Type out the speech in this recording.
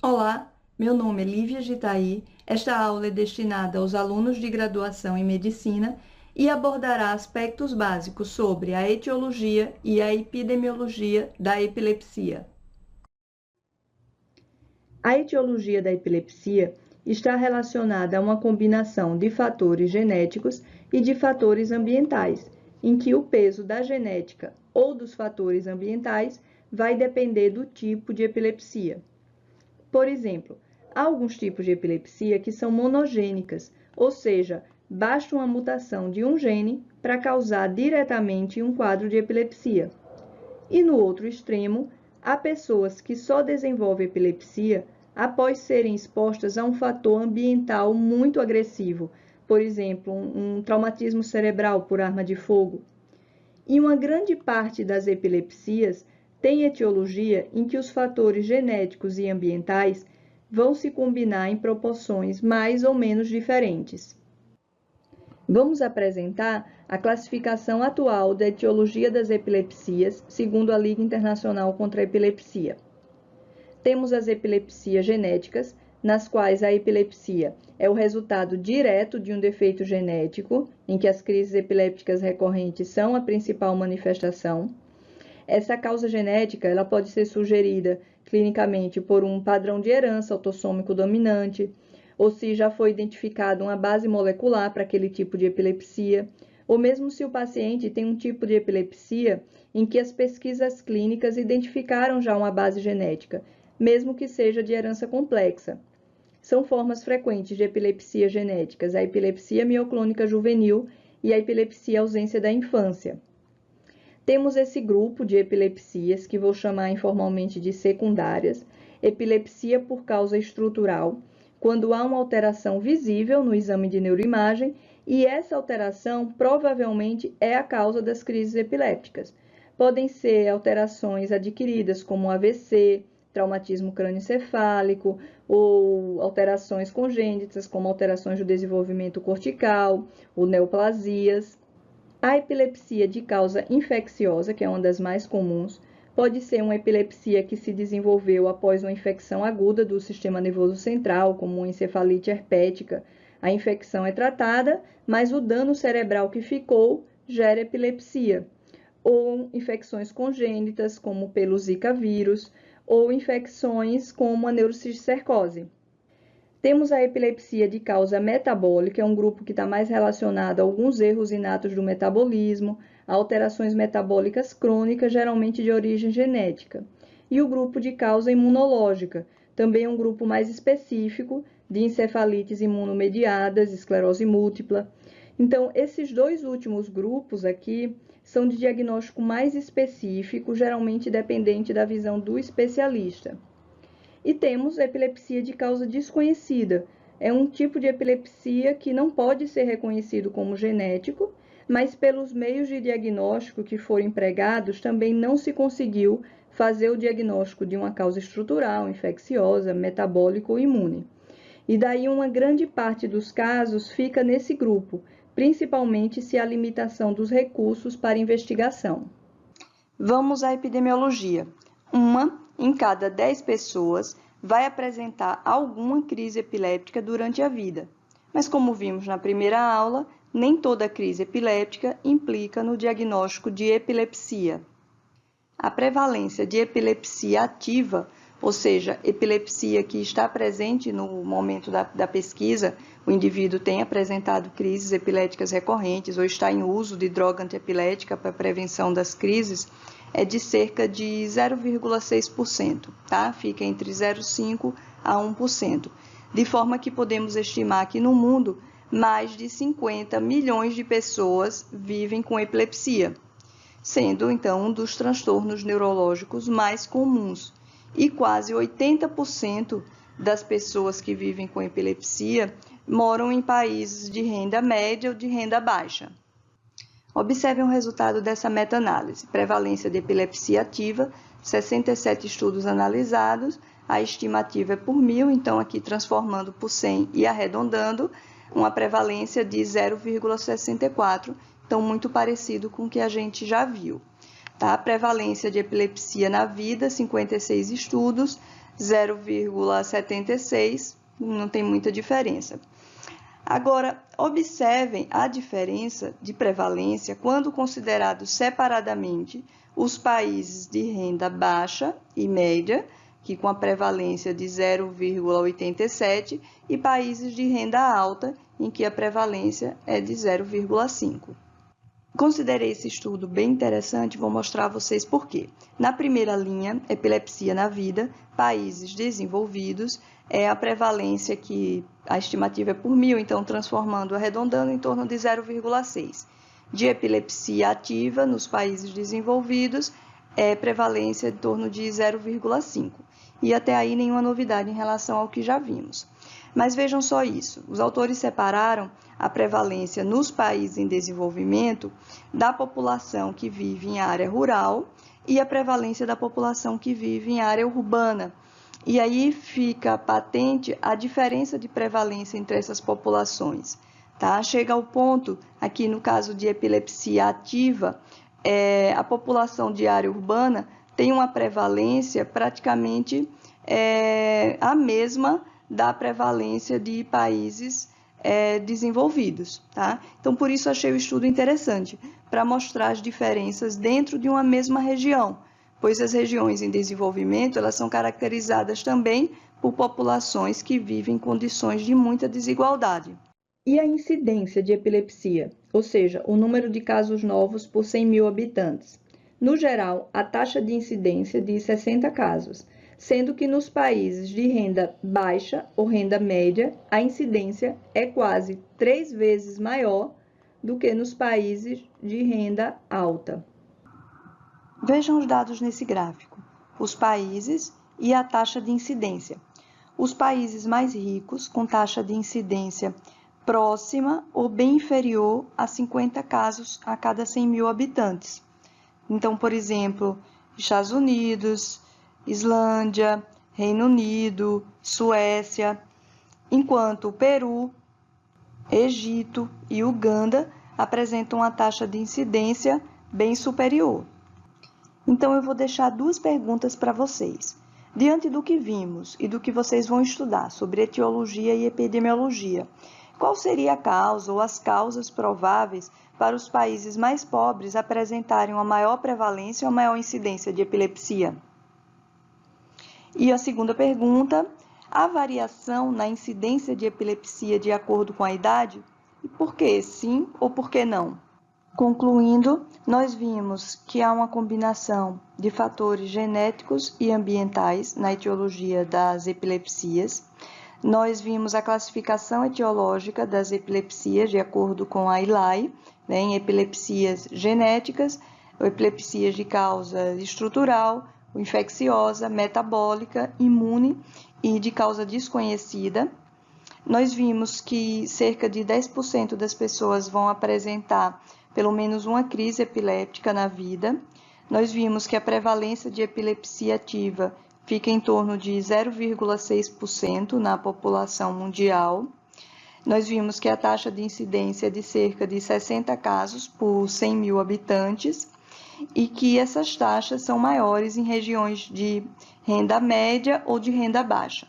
Olá, meu nome é Lívia Gitaí. Esta aula é destinada aos alunos de graduação em Medicina e abordará aspectos básicos sobre a etiologia e a epidemiologia da epilepsia. A etiologia da epilepsia está relacionada a uma combinação de fatores genéticos e de fatores ambientais, em que o peso da genética ou dos fatores ambientais vai depender do tipo de epilepsia. Por exemplo, há alguns tipos de epilepsia que são monogênicas, ou seja, basta uma mutação de um gene para causar diretamente um quadro de epilepsia. E no outro extremo, há pessoas que só desenvolvem epilepsia após serem expostas a um fator ambiental muito agressivo, por exemplo, um traumatismo cerebral por arma de fogo. E uma grande parte das epilepsias tem etiologia em que os fatores genéticos e ambientais vão se combinar em proporções mais ou menos diferentes. Vamos apresentar a classificação atual da etiologia das epilepsias, segundo a Liga Internacional contra a Epilepsia. Temos as epilepsias genéticas, nas quais a epilepsia é o resultado direto de um defeito genético, em que as crises epilépticas recorrentes são a principal manifestação. Essa causa genética ela pode ser sugerida clinicamente por um padrão de herança autossômico dominante, ou se já foi identificada uma base molecular para aquele tipo de epilepsia, ou mesmo se o paciente tem um tipo de epilepsia em que as pesquisas clínicas identificaram já uma base genética, mesmo que seja de herança complexa. São formas frequentes de epilepsia genéticas, a epilepsia mioclônica juvenil e a epilepsia ausência da infância. Temos esse grupo de epilepsias, que vou chamar informalmente de secundárias, epilepsia por causa estrutural, quando há uma alteração visível no exame de neuroimagem e essa alteração provavelmente é a causa das crises epilépticas. Podem ser alterações adquiridas como AVC, traumatismo crânioencefálico ou alterações congênitas como alterações do desenvolvimento cortical ou neoplasias. A epilepsia de causa infecciosa, que é uma das mais comuns, pode ser uma epilepsia que se desenvolveu após uma infecção aguda do sistema nervoso central, como uma encefalite herpética. A infecção é tratada, mas o dano cerebral que ficou gera epilepsia. Ou infecções congênitas, como pelo Zika vírus, ou infecções como a neurocisticercose. Temos a epilepsia de causa metabólica, é um grupo que está mais relacionado a alguns erros inatos do metabolismo, a alterações metabólicas crônicas, geralmente de origem genética. E o grupo de causa imunológica, também é um grupo mais específico de encefalites imunomediadas, esclerose múltipla. Então, esses dois últimos grupos aqui são de diagnóstico mais específico, geralmente dependente da visão do especialista. E temos a epilepsia de causa desconhecida. É um tipo de epilepsia que não pode ser reconhecido como genético, mas pelos meios de diagnóstico que foram empregados também não se conseguiu fazer o diagnóstico de uma causa estrutural, infecciosa, metabólica ou imune. E daí uma grande parte dos casos fica nesse grupo, principalmente se há limitação dos recursos para investigação. Vamos à epidemiologia. Uma em cada 10 pessoas vai apresentar alguma crise epiléptica durante a vida. Mas como vimos na primeira aula, nem toda crise epiléptica implica no diagnóstico de epilepsia. A prevalência de epilepsia ativa, ou seja, epilepsia que está presente no momento da pesquisa, o indivíduo tem apresentado crises epiléticas recorrentes ou está em uso de droga antiepilética para prevenção das crises, é de cerca de 0,6%, tá? Fica entre 0,5% a 1%, de forma que podemos estimar que no mundo mais de 50 milhões de pessoas vivem com epilepsia, sendo então um dos transtornos neurológicos mais comuns, e quase 80% das pessoas que vivem com epilepsia moram em países de renda média ou de renda baixa. Observe o resultado dessa meta-análise. Prevalência de epilepsia ativa, 67 estudos analisados, a estimativa é por 1.000, então aqui transformando por 100 e arredondando, uma prevalência de 0,64, então muito parecido com o que a gente já viu. Tá? Prevalência de epilepsia na vida, 56 estudos, 0,76, não tem muita diferença. Agora, observem a diferença de prevalência quando considerados separadamente os países de renda baixa e média, que com a prevalência de 0,87, e países de renda alta, em que a prevalência é de 0,5. Considerei esse estudo bem interessante, vou mostrar a vocês por quê. Na primeira linha, epilepsia na vida, países desenvolvidos, é a prevalência que a estimativa é por 1.000, então transformando, arredondando, em torno de 0,6. De epilepsia ativa nos países desenvolvidos, é prevalência em torno de 0,5. E até aí nenhuma novidade em relação ao que já vimos. Mas vejam só isso, os autores separaram a prevalência nos países em desenvolvimento da população que vive em área rural e a prevalência da população que vive em área urbana. E aí fica patente a diferença de prevalência entre essas populações. Tá? Chega ao ponto, aqui no caso de epilepsia ativa, a população de área urbana tem uma prevalência praticamente a mesma da prevalência de países desenvolvidos. Tá? Então, por isso achei o estudo interessante, para mostrar as diferenças dentro de uma mesma região, pois as regiões em desenvolvimento elas são caracterizadas também por populações que vivem em condições de muita desigualdade. E a incidência de epilepsia, ou seja, o número de casos novos por 100.000 habitantes? No geral, a taxa de incidência de 60 casos, sendo que nos países de renda baixa ou renda média, a incidência é quase 3 vezes maior do que nos países de renda alta. Vejam os dados nesse gráfico, os países e a taxa de incidência. Os países mais ricos, com taxa de incidência próxima ou bem inferior a 50 casos a cada 100.000 habitantes. Então, por exemplo, Estados Unidos, Islândia, Reino Unido, Suécia, enquanto o Peru, Egito e Uganda apresentam uma taxa de incidência bem superior. Então, eu vou deixar 2 perguntas para vocês. Diante do que vimos e do que vocês vão estudar sobre etiologia e epidemiologia, qual seria a causa ou as causas prováveis para os países mais pobres apresentarem uma maior prevalência ou maior incidência de epilepsia? E a segunda pergunta, há variação na incidência de epilepsia de acordo com a idade? E por que sim ou por que não? Concluindo, nós vimos que há uma combinação de fatores genéticos e ambientais na etiologia das epilepsias. Nós vimos a classificação etiológica das epilepsias de acordo com a ILAI, em epilepsias genéticas, epilepsias de causa estrutural, infecciosa, metabólica, imune e de causa desconhecida. Nós vimos que cerca de 10% das pessoas vão apresentar pelo menos uma crise epiléptica na vida. Nós vimos que a prevalência de epilepsia ativa fica em torno de 0,6% na população mundial. Nós vimos que a taxa de incidência é de cerca de 60 casos por 100.000 habitantes e que essas taxas são maiores em regiões de renda média ou de renda baixa.